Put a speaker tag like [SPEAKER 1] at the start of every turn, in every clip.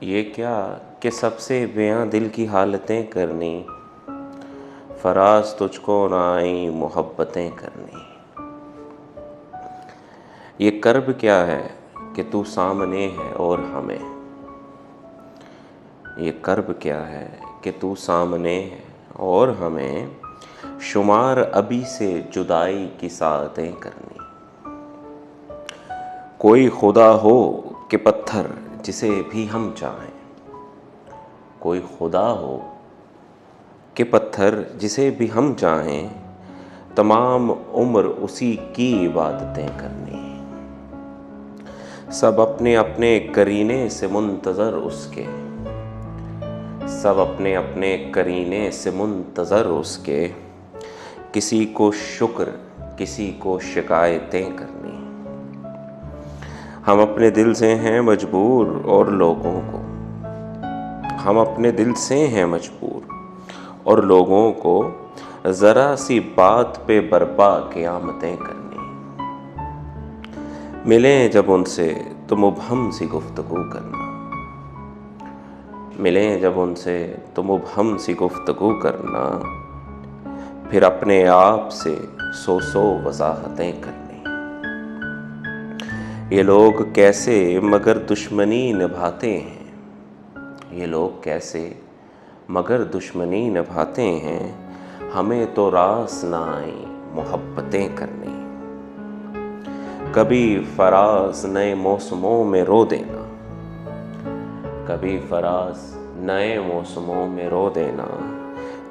[SPEAKER 1] ये क्या कि सबसे बेयां दिल की हालतें करनी, फराज तुझको ना आई मोहब्बतें करनी। ये कर्ब क्या है कि तू सामने है और हमें, ये कर्ब क्या है कि तू सामने है और हमें शुमार अभी से जुदाई की सातें करनी। कोई खुदा हो कि पत्थर जिसे भी हम चाहें, कोई खुदा हो कि पत्थर जिसे भी हम चाहें, तमाम उम्र उसी की इबादतें करनी। सब अपने अपने करीने से मुंतज़र उसके, सब अपने अपने करीने से मुंतज़र उसके, किसी को शुक्र किसी को शिकायतें करनी। हम अपने दिल से हैं मजबूर और लोगों को, हम अपने दिल से हैं मजबूर और लोगों को ज़रा सी बात पे बर्पा क़यामतें करनी। मिलें जब उनसे तो मुबहम सी गुफ्तगू करना, मिलें जब उनसे तो मुबहम सी गुफ्तगू करना, फिर अपने आप से सौ वजाहतें करनी। ये लोग कैसे मगर दुश्मनी निभाते हैं, ये लोग कैसे मगर दुश्मनी निभाते हैं, हमें तो रास ना आई मोहब्बतें करनी। कभी फराज नए मौसमों में रो देना, कभी फराज नए मौसमों में रो देना,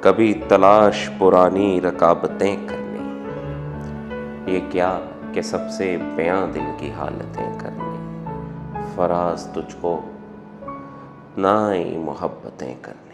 [SPEAKER 1] कभी तलाश पुरानी रकाबतें करनी। ये क्या कि सबसे बेयां दिल की हालतें करनी, फराज तुझको ना आई मोहब्बतें करनी।